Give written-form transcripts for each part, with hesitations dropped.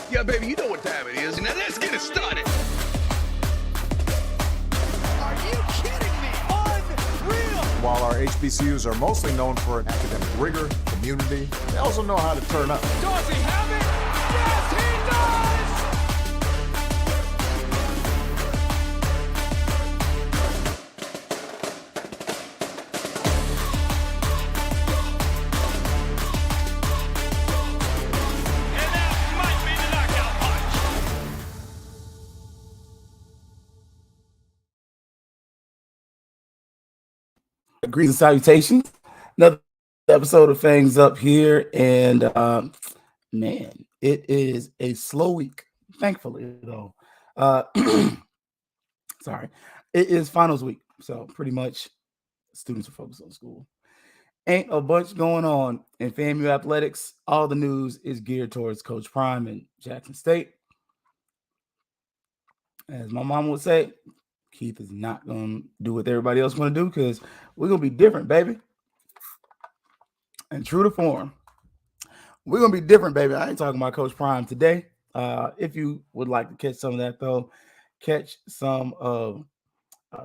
Yeah, baby, you know what time it is. Now let's get it started. Are you kidding me? Unreal! While our HBCUs are mostly known for academic rigor, community, they also know how to turn up. Does he have it? Yes, he does! And that might be the knockout punch. Greetings and salutations. Another episode of Fangs up here. And man, it is a slow week. Thankfully, though. Sorry. It is finals week. So pretty much students are focused on school. Ain't a bunch going on in FAMU athletics. All the news is geared towards Coach Prime and Jackson State. As my mom would say, Keith is not going to do what everybody else want to do because we're going to be different, baby. And true to form, we're going to be different, baby. I ain't talking about Coach Prime today. If you would like to catch some of that, though, catch some of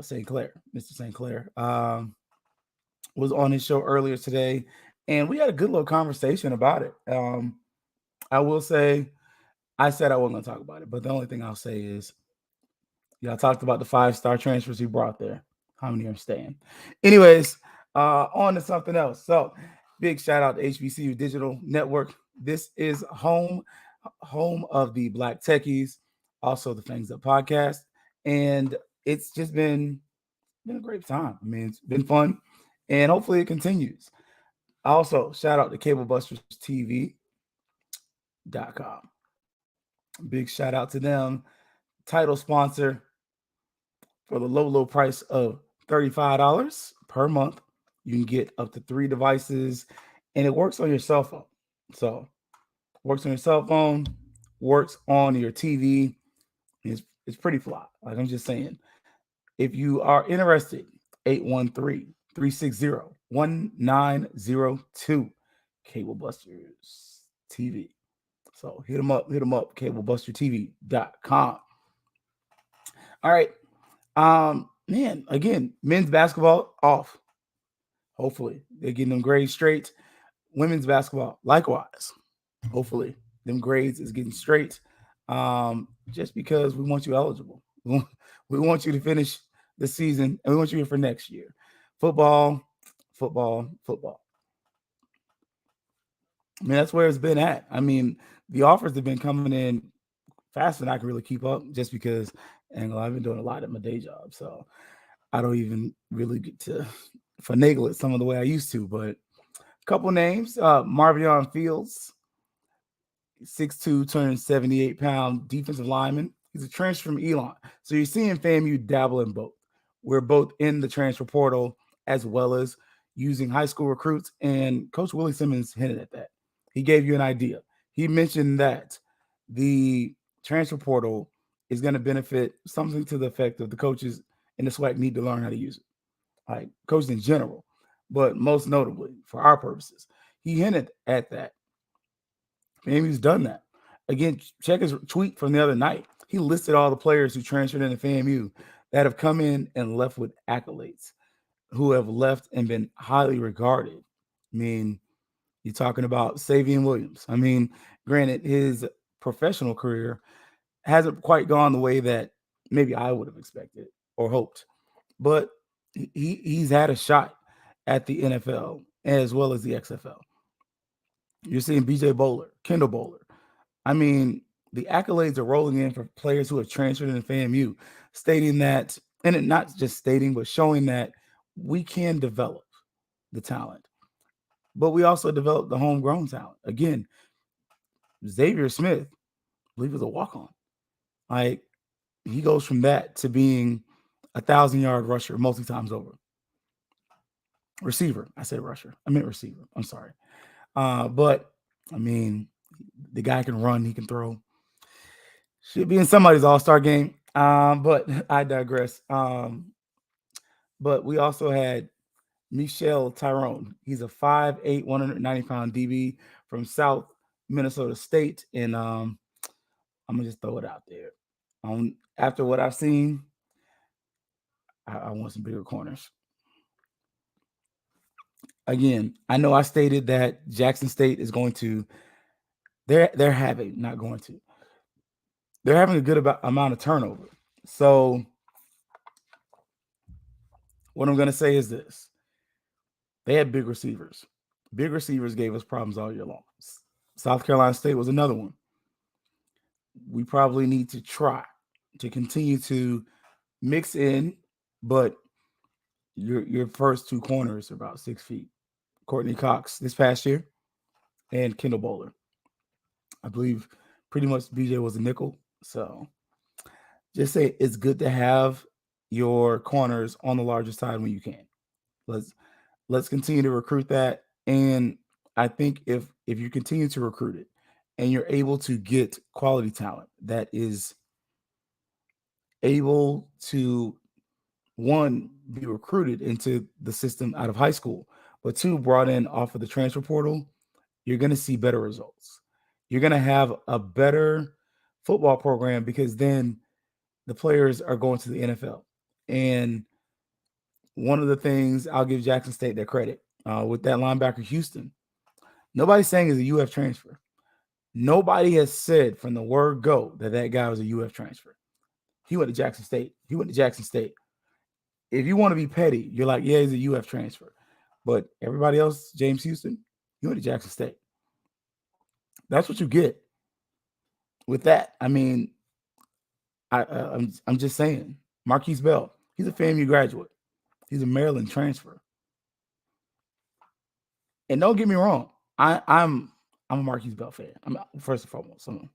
St. Clair. Mr. St. Clair was on his show earlier today, and we had a good little conversation about it. I will say, I said I wasn't going to talk about it, but the only thing I'll say is, y'all talked about the 5-star transfers he brought there. How many are staying? Anyways, on to something else. So, big shout out to HBCU Digital Network. This is home of the Black Techies, also the Fangs Up podcast, and it's just been a great time. I mean, it's been fun, and hopefully it continues. Also, shout out to CableBustersTV.com. Big shout out to them. Title sponsor for the low price of $35 per month. You can get up to 3 devices, and it works on your cell phone. So, works on your cell phone, works on your TV. It's pretty fly. Like I'm just saying. If you are interested, 813-360-1902, Cable Busters TV. So hit them up, CableBusterTV.com. All right. Man, again, men's basketball off. Hopefully, they're getting them grades straight. Women's basketball, likewise. Hopefully, them grades is getting straight. Just because we want you eligible. We want you to finish the season, and we want you here for next year. Football. I mean, that's where it's been at. I mean, the offers have been coming in faster than I can really keep up, just because I've been doing a lot at my day job, so I don't even really get to finagle it some of the way I used to. But a couple names: Marvion Fields, 6'2", 278-pound defensive lineman. He's a transfer from Elon. So you're seeing FAMU dabble in both. We're both in the transfer portal as well as using high school recruits. And Coach Willie Simmons hinted at that. He gave you an idea. He mentioned that the transfer portal is going to benefit something to the effect of the coaches in the SWAC need to learn how to use it. Like coaches in general, but most notably for our purposes. He hinted at that. FAMU's done that. Again, check his tweet from the other night. He listed all the players who transferred into FAMU that have come in and left with accolades, who have left and been highly regarded. I mean, you're talking about Savion Williams. I mean, granted, his professional career hasn't quite gone the way that maybe I would have expected or hoped, but he's had a shot at the NFL as well as the XFL. You're seeing BJ Bowler, Kendall Bowler. I mean, the accolades are rolling in for players who have transferred into FAMU, stating that, and it not just stating, but showing that we can develop the talent, but we also develop the homegrown talent. Again, Xavier Smith, I believe, was a walk-on. Like, he goes from that to being a 1,000-yard rusher multi times over. Receiver. I said rusher. I meant receiver. I'm sorry. But, I mean, the guy can run. He can throw. Should be in somebody's all-star game. But I digress. But we also had Michelle Tyrone. He's a 5'8", 190-pound DB from South Minnesota State. And I'm gonna just throw it out there. After what I've seen, I want some bigger corners. Again, I know I stated that Jackson State is going to. They're having not going to. They're having a good amount of turnover. So what I'm gonna say is this: they had big receivers. Big receivers gave us problems all year long. South Carolina State was another one. We probably need to try to continue to mix in, but your first two corners are about 6 feet. Courtney Cox this past year and Kendall Bowler. I believe pretty much BJ was a nickel. So just say it's good to have your corners on the larger side when you can. Let's continue to recruit that. And I think if you continue to recruit it and you're able to get quality talent that is able to, one, be recruited into the system out of high school, but two, brought in off of the transfer portal, you're going to see better results. You're going to have a better football program because then the players are going to the NFL. And one of the things I'll give Jackson State their credit with that linebacker Houston, nobody's saying is a UF transfer. Nobody has said from the word go that guy was a UF transfer. He went to Jackson State. If you want to be petty, you're like, yeah, he's a UF transfer. But everybody else, James Houston, he went to Jackson State. That's what you get with that. I mean, I'm just saying, Marquise Bell, he's a FAMU graduate. He's a Maryland transfer. And don't get me wrong, I'm a Marquise Bell fan. I'm first and foremost, I'm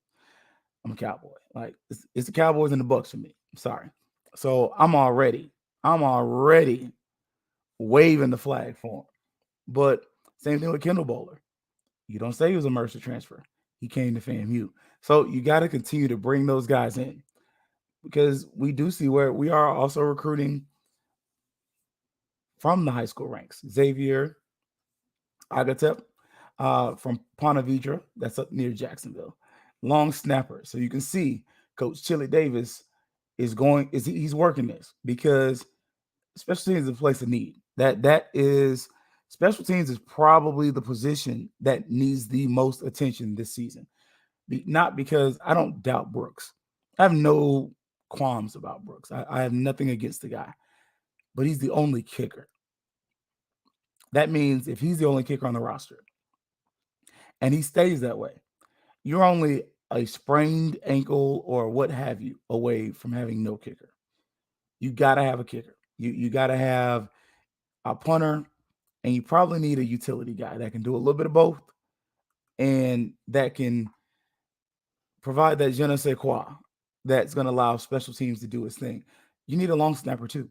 a Cowboy. Like it's the Cowboys and the Bucks for me. I'm sorry. So I'm already waving the flag for him. But same thing with Kendall Bowler. You don't say he was a Mercer transfer. He came to FAMU. So you got to continue to bring those guys in because we do see where we are also recruiting from the high school ranks. Xavier Agatep from Ponte Vedra, that's up near Jacksonville. Long snapper. So you can see Coach Chili Davis he's working this because special teams is a place of need. That is special teams is probably the position that needs the most attention this season. Not because I don't doubt Brooks. I have no qualms about Brooks. I have nothing against the guy, but he's the only kicker. That means if he's the only kicker on the roster and he stays that way, you're only a sprained ankle or what have you away from having no kicker. You got to have a kicker. You got to have a punter, and you probably need a utility guy that can do a little bit of both and that can provide that je ne sais quoi that's going to allow special teams to do its thing. You need a long snapper too.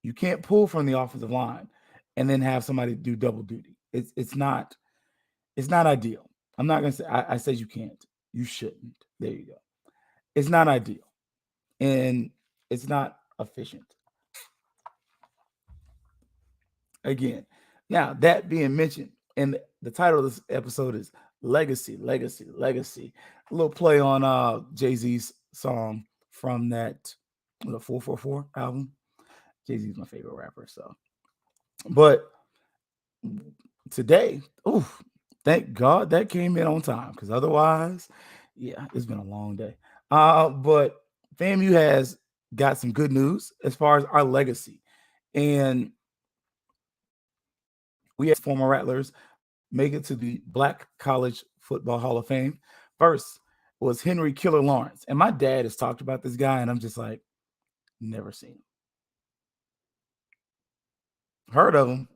You can't pull from the offensive line and then have somebody do double duty. It's not ideal. I'm not going to say I said you can't. You shouldn't. There you go. It's not ideal. And it's not efficient. Again, now that being mentioned, and the title of this episode is Legacy. A little play on Jay-Z's song from that 444 album. Jay-Z's my favorite rapper, so. But today, thank God that came in on time, because otherwise, yeah, it's been a long day. But FAMU has got some good news as far as our legacy. And we had former Rattlers make it to the Black College Football Hall of Fame. First was Henry Killer Lawrence. And my dad has talked about this guy, and I'm just like, never seen him. Heard of him,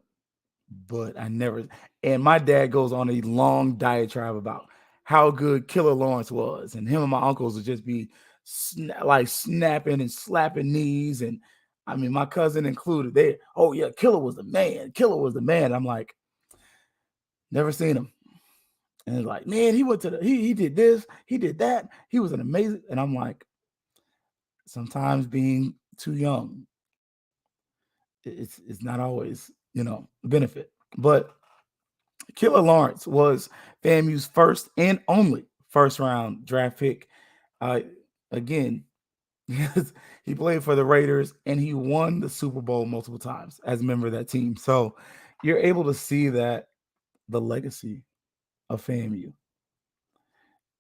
but I never. And my dad goes on a long diatribe about how good Killer Lawrence was. And him and my uncles would just be snapping and slapping knees. And I mean, my cousin included. Killer was the man. I'm like, never seen him. And it's like, man, he went to he did this, he did that. He was an amazing. And I'm like, sometimes being too young, it's not always, a benefit. But Killer Lawrence was FAMU's first and only first-round draft pick Again, he played for the Raiders and he won the Super Bowl multiple times as a member of that team. So you're able to see that the legacy of FAMU.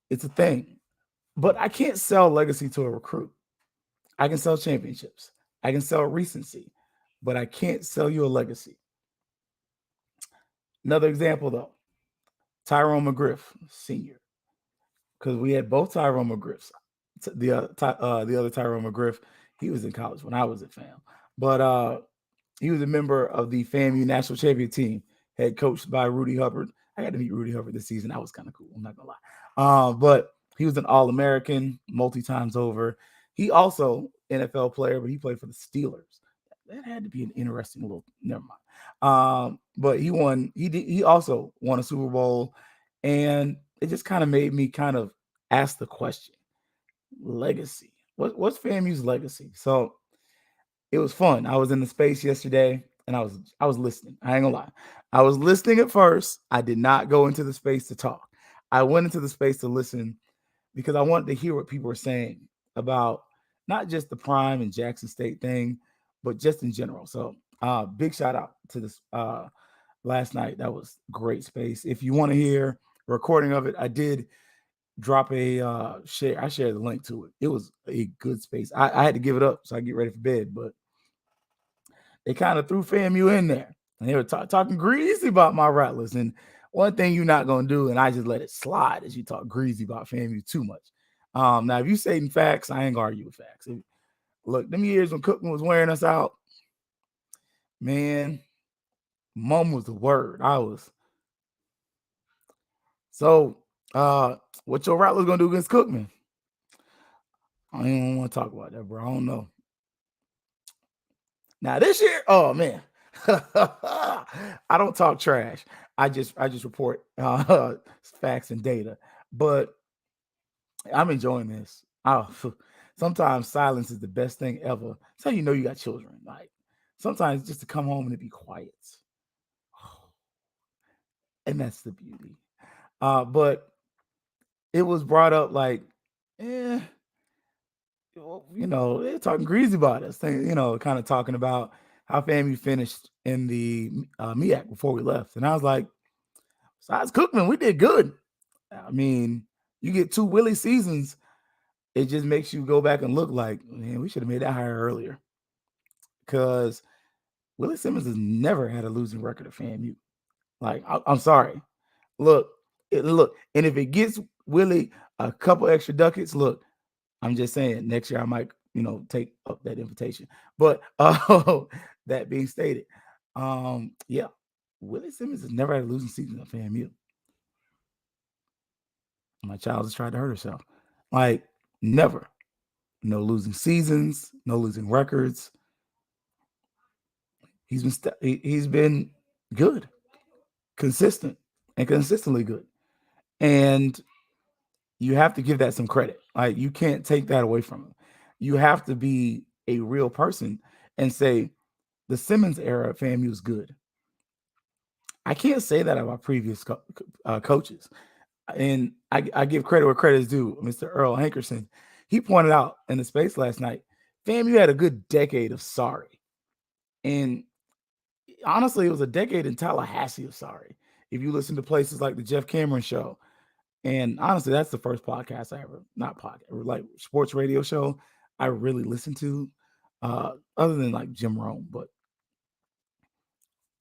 It's a thing. But I can't sell legacy to a recruit. I can sell championships. I can sell recency, but I can't sell you a legacy. Another example, though, Tyrone McGriff, senior, because we had both Tyrone McGriffs. The other Tyrone McGriff, he was in college when I was at FAM, but he was a member of the FAMU national champion team, head coached by Rudy Hubbard. I got to meet Rudy Hubbard this season. That was kind of cool. I'm not gonna lie, but he was an All-American multi times over. He also NFL player, but he played for the Steelers. That had to be an interesting little. Never mind. But he won. He also won a Super Bowl, and it just kind of made me kind of ask the question: legacy. What's FAMU's legacy? So it was fun. I was in the space yesterday, and I was listening. I ain't gonna lie. I was listening at first. I did not go into the space to talk. I went into the space to listen because I wanted to hear what people were saying about not just the Prime and Jackson State thing, but just in general. So big shout out to this last night. That was great space. If you want to hear a recording of it, I did drop a share. I shared the link to it. It was a good space. I had to give it up so I get ready for bed, but they kind of threw FAMU in there. And they were talking greasy about my Rattlers. And one thing you're not going to do, and I just let it slide, is you talk greasy about FAMU too much. Now, if you say facts, I ain't going to argue with facts. Look, them years when Cookman was wearing us out, man, mom was the word. I was. So, what your Rattlers going to do against Cookman? I don't even want to talk about that, bro. I don't know. Now, this year, oh, man. I don't talk trash. I just report facts and data. But I'm enjoying this. Sometimes silence is the best thing ever. That's how you know you got children. Like sometimes just to come home and to be quiet. And that's the beauty. But it was brought up like, they're talking greasy about us. Kind of talking about how FAMU finished in the MEAC before we left. And I was like, besides Cookman, we did good. I mean, you get 2 Willie seasons, it just makes you go back and look like, man, we should have made that hire earlier. Because Willie Simmons has never had a losing record at FAMU. Like, I'm sorry. Look, and if it gets Willie a couple extra ducats, look, I'm just saying next year I might, take up that invitation. But that being stated, Willie Simmons has never had a losing season at FAMU. My child has tried to hurt herself. Like, never. No losing seasons, no losing records. He's been good, consistent, and consistently good. And you have to give that some credit. Like, you can't take that away from him. You have to be a real person and say the Simmons era at FAMU is good. I can't say that about previous coaches. And I give credit where credit is due. Mr. Earl Hankerson, he pointed out in the space last night, FAMU had a good decade of sorry. And honestly, it was a decade in Tallahassee of sorry. If you listen to places like the Jeff Cameron Show, and honestly, that's the first podcast I ever, not podcast, like sports radio show I really listened to, other than like Jim Rome, but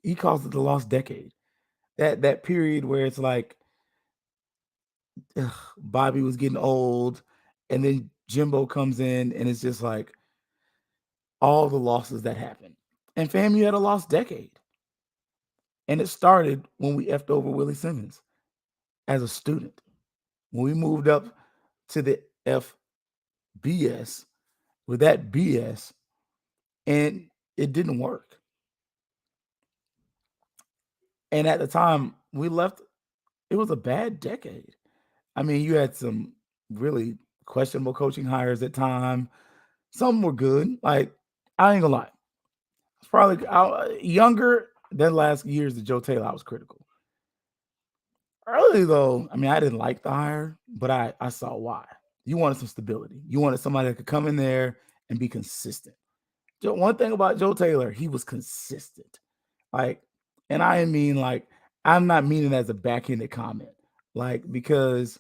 he calls it the lost decade. That period where it's like Bobby was getting old, and then Jimbo comes in, and it's just like all the losses that happened. And FAMU had a lost decade. And it started when we effed over Willie Simmons as a student. When we moved up to the FBS with that BS, and it didn't work. And at the time we left, it was a bad decade. I mean, you had some really questionable coaching hires at time. Some were good. Like, I ain't gonna lie. It's probably younger than last year's the Joe Taylor. I was critical. Early though, I mean, I didn't like the hire, but I saw why. You wanted some stability. You wanted somebody that could come in there and be consistent. One thing about Joe Taylor, he was consistent. Like, and I mean, like, I'm not meaning as a backhanded comment, like, because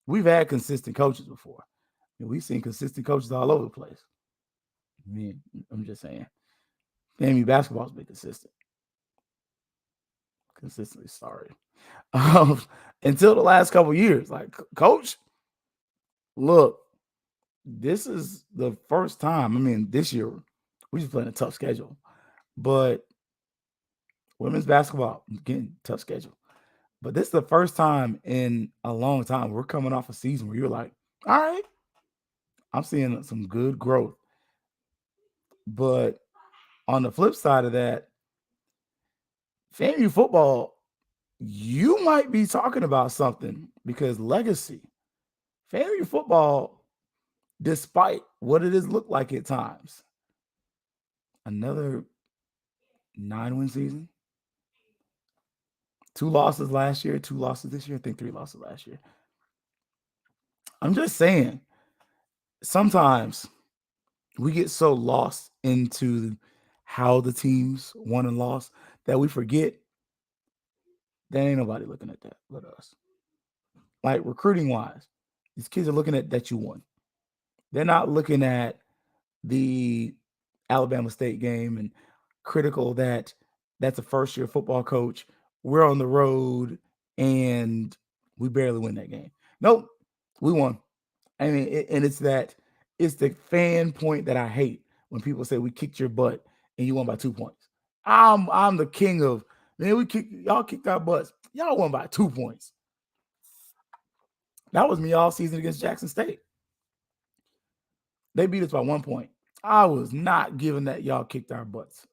we've had consistent coaches before. And we've seen consistent coaches all over the place. I mean, I'm just saying. FAMU basketball's been consistent. Consistently, sorry. Until the last couple years, like, coach, look, this is the first time. I mean, this year we just playing a tough schedule, but women's basketball getting tough schedule. But this is the first time in a long time we're coming off a season where you're like, all right, I'm seeing some good growth. But on the flip side of that, FAMU football, you might be talking about something because legacy. FAMU football, despite what it has looked like at times, another 9-win season. 2 losses last year, 2 losses this year. I think 3 losses last year. I'm just saying, sometimes we get so lost into how the teams won and lost that we forget that ain't nobody looking at that but us. Like, recruiting wise, these kids are looking at that you won. They're not looking at the Alabama State game and critical that that's a first-year football coach. We're on the road and we barely win that game. Nope, we won. I mean, it's the fan point that I hate when people say we kicked your butt and you won by 2 points. I'm the king of, man, y'all kicked our butts. Y'all won by 2 points. That was me all season against Jackson State. They beat us by 1 point. I was not giving that y'all kicked our butts.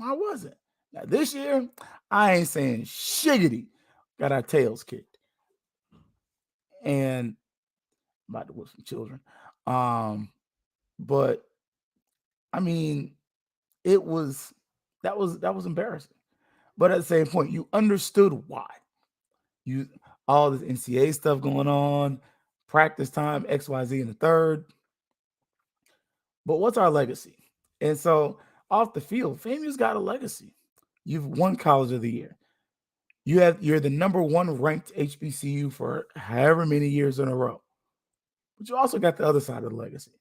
I wasn't. Now this year, I ain't saying shiggity. Got our tails kicked. And I'm about to whip some children. But I mean, that was embarrassing. But at the same point, you understood why. All this NCAA stuff going on, practice time, XYZ in the third. But what's our legacy? And so off the field, FAMU's got a legacy. You've won College of the Year. You're the number 1 ranked HBCU for however many years in a row. But you also got the other side of the legacy.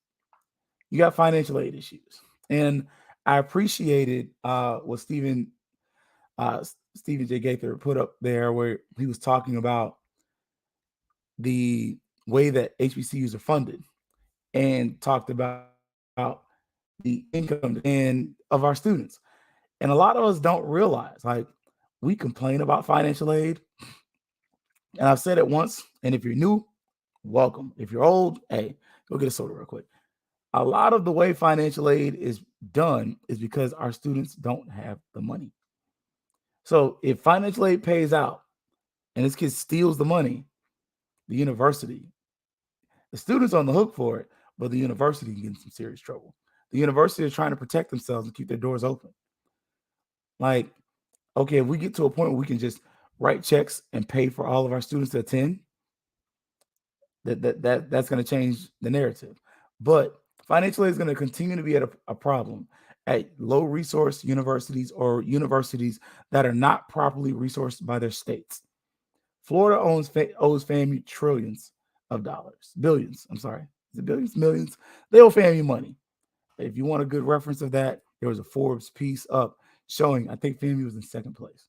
You got financial aid issues. And I appreciated what Stephen J. Gaither put up there where he was talking about the way that HBCUs are funded and talked about the income and of our students. And a lot of us don't realize, like, we complain about financial aid. And I've said it once, and if you're new, welcome. If you're old, hey, go get a soda real quick. A lot of the way financial aid is done is because our students don't have the money. So if financial aid pays out and this kid steals the money, the student's on the hook for it, but the university can get in some serious trouble. The university is trying to protect themselves and keep their doors open. Like, okay, if we get to a point where we can just write checks and pay for all of our students to attend, that's going to change the narrative. But financial aid is going to continue to be a problem at low resource universities or universities that are not properly resourced by their states. Florida owes FAMU trillions of dollars, billions. I'm sorry, is it billions, millions? They owe FAMU money. If you want a good reference of that, there was a Forbes piece up showing, I think FAMU was in second place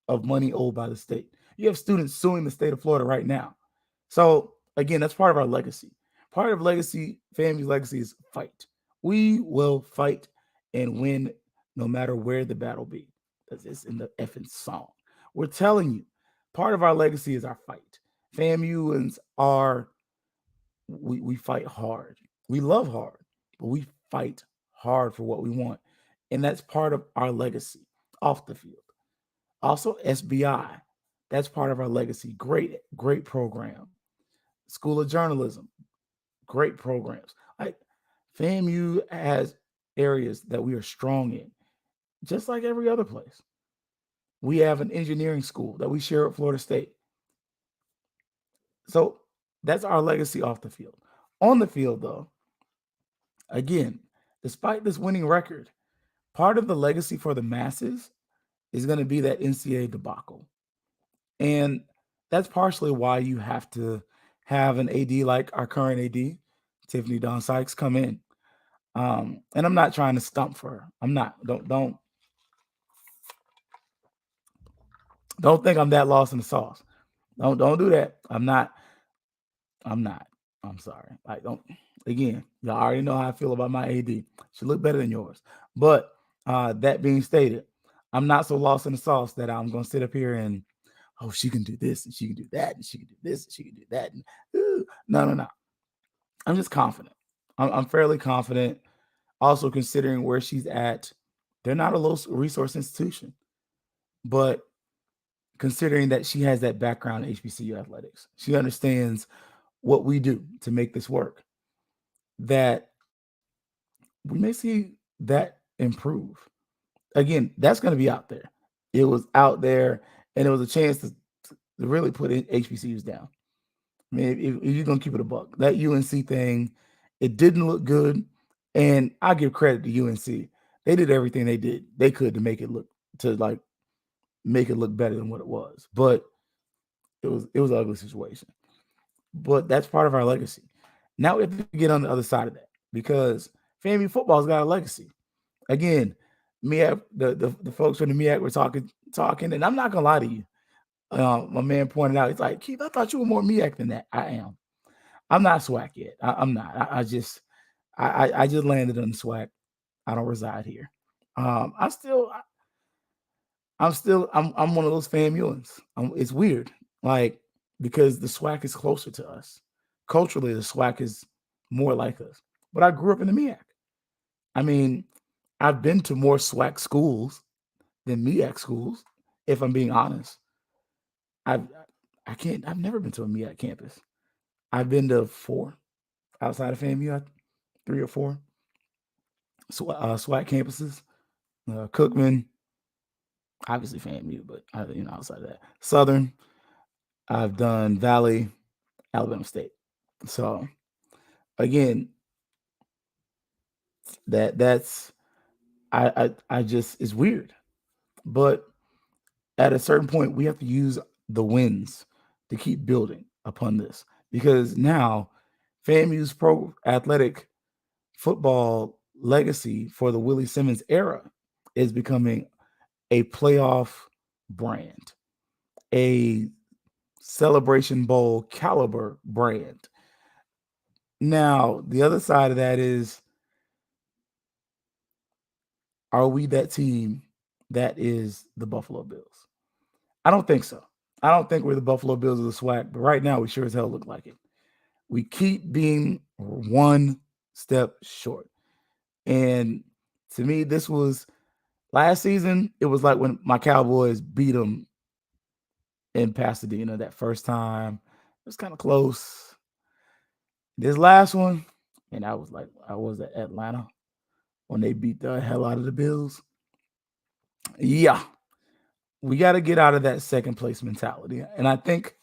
of money owed by the state. You have students suing the state of Florida right now. So again, that's part of our legacy. Part of legacy, FAMU's legacy is fight. We will fight and win no matter where the battle be. That's in the effing song. We're telling you, part of our legacy is our fight. FAMUans we fight hard. We love hard, but we fight hard for what we want. And that's part of our legacy off the field. Also, SBI, that's part of our legacy. Great program. School of Journalism, great programs. Like, FAMU has areas that we are strong in, just like every other place. We have an engineering school that we share at Florida State. So That's our legacy off the field. On the field, though, again, despite this winning record, part of the legacy for the masses is going to be that NCAA debacle. And that's partially why you have to have an AD like our current AD, Tiffany Dawn Sykes, come in. And I'm not trying to stump for her. I'm not. Don't think I'm that lost in the sauce. Don't do that. I'm not. I'm sorry. Like, don't. Again, y'all already know how I feel about my AD. She look better than yours. But that being stated, I'm not so lost in the sauce that I'm going to sit up here and, oh, she can do this and she can do that and she can do this and she can do that. And, no. I'm just confident. I'm fairly confident. Also, considering where she's at, they're not a low resource institution. But considering that she has that background in HBCU athletics, she understands what we do to make this work, that we may see that improve. Again, that's going to be out there. It was out there, and it was a chance to really put HBCUs down. I mean, if you're going to keep it a buck, that UNC thing, it didn't look good, and I give credit to UNC. They did everything they could to make it look better than what it was, but it was an ugly situation. But that's part of our legacy. Now we have to get on the other side of that, because FAMU football's got a legacy. Again, MEAC, the folks from the MEAC were talking, and I'm not gonna lie to you. My man pointed out, he's like, Keith, I thought you were more MEAC than that. I am. I'm not SWAC yet. I'm not. I just landed on the SWAC. I don't reside here. I'm one of those FAMUans. It's weird, like, because the SWAC is closer to us. Culturally, the SWAC is more like us. But I grew up in the MEAC. I mean, I've been to more SWAC schools than MEAC schools, if I'm being honest. I've never been to a MEAC campus. I've been to 4 outside of FAMU, 3 or 4 SWAC campuses. Cookman, obviously FAMU, but outside of that, Southern. I've done Valley, Alabama State. So again, that's I just, it's weird. But at a certain point, we have to use the wins to keep building upon this, because now FAMU's pro athletic football legacy for the Willie Simmons era is becoming a playoff brand, a Celebration Bowl caliber brand. Now, the other side of that is, are we that team that is the Buffalo Bills? I don't think so. I don't think we're the Buffalo Bills of the SWAC, but right now we sure as hell look like it. We keep being one step short. And to me, this was last season. It was like when my Cowboys beat them in Pasadena that first time. It was kind of close. This last one, and I was at Atlanta when they beat the hell out of the Bills. Yeah, we got to get out of that second place mentality. And I think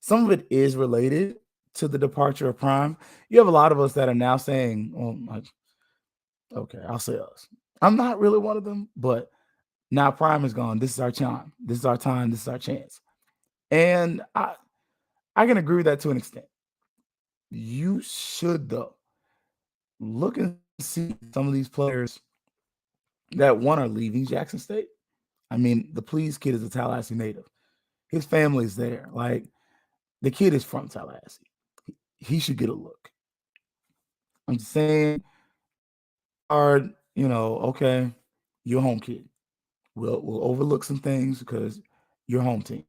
some of it is related to the departure of Prime. You have a lot of us that are now saying, okay, I'll say us. I'm not really one of them, but now Prime is gone. This is our time. This is our time. This is our chance. And I can agree with that to an extent. You should, though, look and see some of these players that, one, are leaving Jackson State. I mean, the Please kid is a Tallahassee native. His family's there. Like, the kid is from Tallahassee. He should get a look. I'm just saying, okay, you're a home kid. We'll overlook some things because you're home team.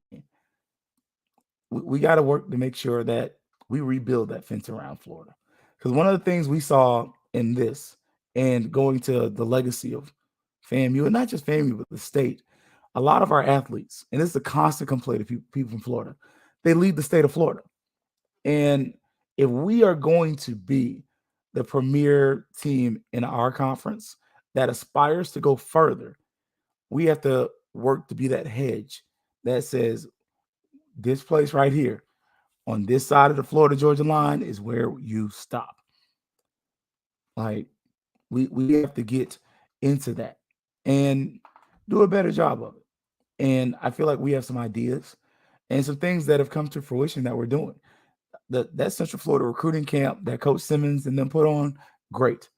We got to work to make sure that we rebuild that fence around Florida. Because one of the things we saw in this, and going to the legacy of FAMU, and not just FAMU, but the state, a lot of our athletes, and this is a constant complaint of people from Florida, they leave the state of Florida. And if we are going to be the premier team in our conference that aspires to go further, we have to work to be that hedge that says, this place right here, on this side of the Florida-Georgia line is where you stop. Like, we have to get into that and do a better job of it. And I feel like we have some ideas and some things that have come to fruition that we're doing. That Central Florida recruiting camp that Coach Simmons and them put on, great.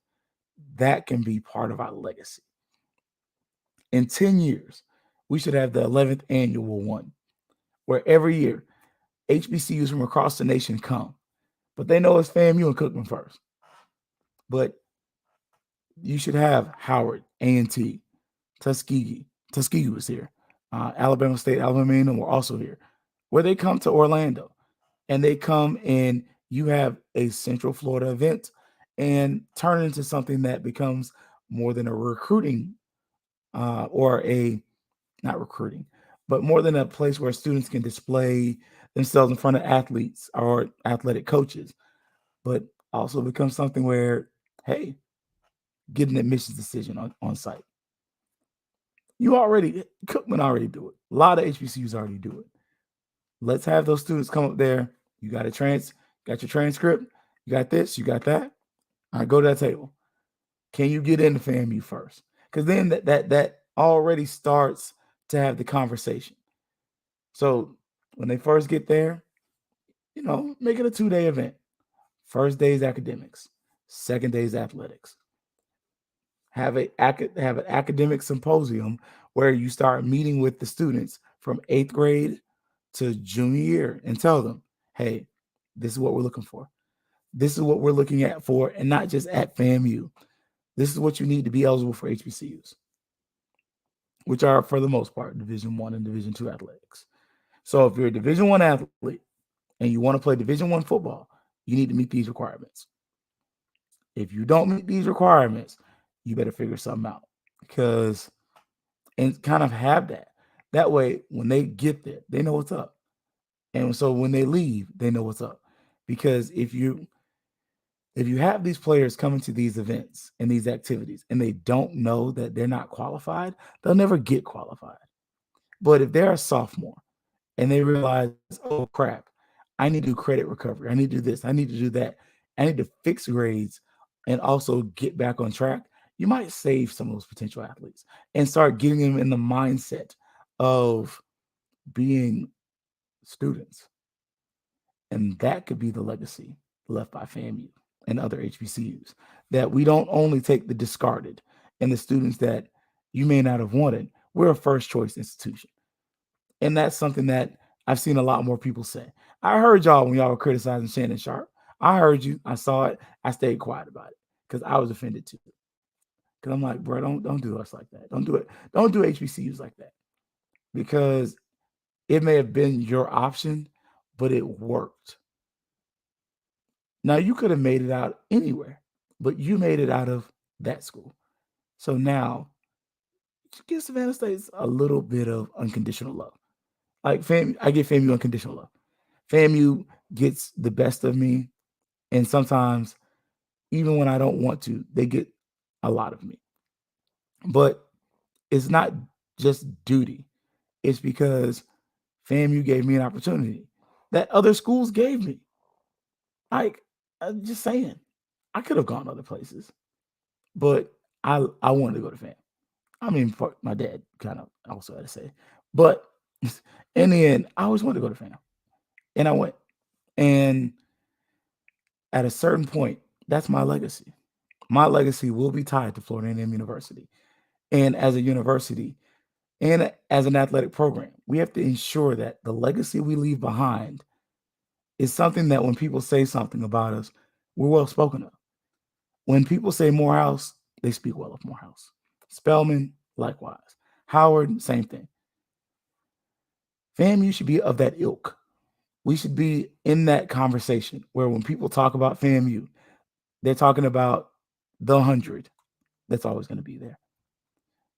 That can be part of our legacy. In 10 years, we should have the 11th annual one, where every year HBCUs from across the nation come. But they know it's FAMU and Cookman first. But you should have Howard, A&T, Tuskegee. Tuskegee was here. Alabama State, Alabama A&M were also here. Where they come to Orlando, and they come and you have a Central Florida event and turn it into something that becomes more than a recruiting or a, not recruiting, but more than a place where students can display themselves in front of athletes or athletic coaches, but also becomes something where, hey, get an admissions decision on site. Cookman already do it. A lot of HBCUs already do it. Let's have those students come up there. You got got your transcript, you got this, you got that. All right, go to that table. Can you get into FAMU first? Because then that already starts to have the conversation. So when they first get there, make it a 2-day event. First day is academics, second day is athletics. Have an academic symposium where you start meeting with the students from 8th grade to junior year and tell them, hey, this is what we're looking for. This is what we're looking at for, and not just at FAMU. This is what you need to be eligible for HBCUs, which are, for the most part, Division I and Division II athletics. So if you're a Division I athlete and you want to play Division I football, you need to meet these requirements. If you don't meet these requirements, you better figure something out, and kind of have that. That way, when they get there, they know what's up. And so when they leave, they know what's up. Because if you have these players coming to these events and these activities and they don't know that they're not qualified, they'll never get qualified. But if they're a sophomore and they realize, oh crap, I need to do credit recovery, I need to do this, I need to do that, I need to fix grades and also get back on track, you might save some of those potential athletes and start getting them in the mindset of being students. And that could be the legacy left by FAMU and other HBCUs, that we don't only take the discarded and the students that you may not have wanted. We're a first choice institution. And that's something that I've seen a lot more people say. I heard y'all when y'all were criticizing Shannon Sharp. I heard you. I saw it. I stayed quiet about it because I was offended too. Because I'm like, bro, don't do us like that. Don't do it. Don't do HBCUs like that. Because it may have been your option, but it worked. Now, you could have made it out anywhere, but you made it out of that school. So now, give Savannah State a little bit of unconditional love. Like I give FAMU unconditional love. FAMU gets the best of me, and sometimes, even when I don't want to, they get a lot of me. But it's not just duty. It's because FAMU gave me an opportunity that other schools gave me. Like, I'm just saying, I could have gone other places, but I wanted to go to FAM. I mean, my dad kind of also had to say, but in the end, I always wanted to go to FAM, and I went. And at a certain point, that's my legacy. My legacy will be tied to Florida A&M University, and as a university, and as an athletic program, we have to ensure that the legacy we leave behind is something that when people say something about us, we're well spoken of. When people say Morehouse, they speak well of Morehouse. Spelman, likewise. Howard, same thing. FAMU should be of that ilk. We should be in that conversation where when people talk about FAMU, they're talking about the 100 that's always going to be there.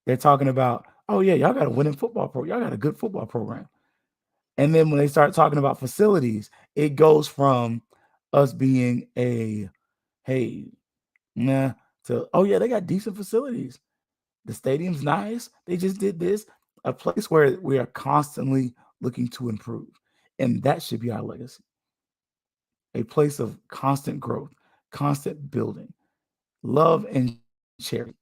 They're talking about, oh yeah, y'all got a winning football program. Y'all got a good football program. And then when they start talking about facilities, it goes from us being a, hey, nah, to, oh yeah, they got decent facilities. The stadium's nice. They just did this. A place where we are constantly looking to improve. And that should be our legacy. a place of constant growth, constant building, love and charity,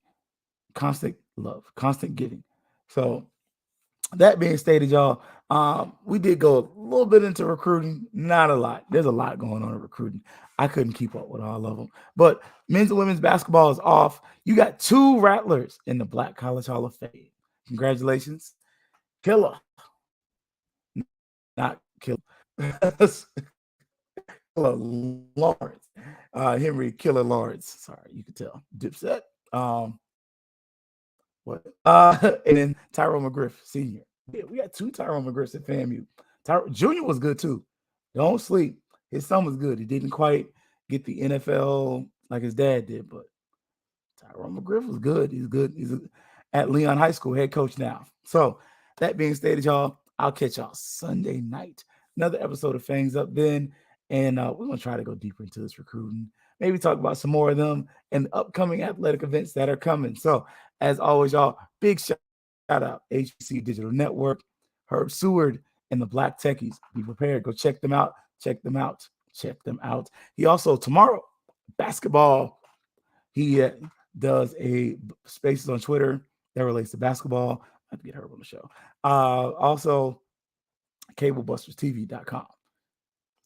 constant love, constant giving. So that being stated, y'all, we did go a little bit into recruiting, not a lot. There's a lot going on in recruiting. I couldn't keep up with all of them. But men's and women's basketball is off. You got 2 Rattlers in the Black College Hall of Fame. Congratulations. Killer. Not Killer. Killer Lawrence. Henry Killer Lawrence. Sorry, you can tell. Dipset. And then Tyrone McGriff, Sr. Yeah, we got 2 Tyrone McGriffs at FAMU. Junior was good too. Don't sleep. His son was good. He didn't quite get the NFL like his dad did, but Tyrone McGriff was good. He's good. He's at Leon High School, head coach now. So that being stated, y'all, I'll catch y'all Sunday night. Another episode of Fangs Up then. And we're going to try to go deeper into this recruiting. Maybe talk about some more of them and the upcoming athletic events that are coming. So as always, y'all, big shout out HBC Digital Network, Herb Seward, and the Black Techies. Be prepared. Go check them out. Check them out. Check them out. He also, tomorrow, basketball. He does a spaces on Twitter that relates to basketball. I have to get Herb on the show. Also, cablebusterstv.com.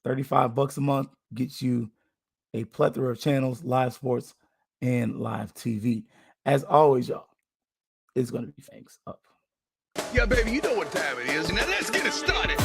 $35 a month gets you a plethora of channels, live sports, and live TV. As always, y'all, it's going to be Fangs Up. Yeah, baby, you know what time it is. Now let's get it started.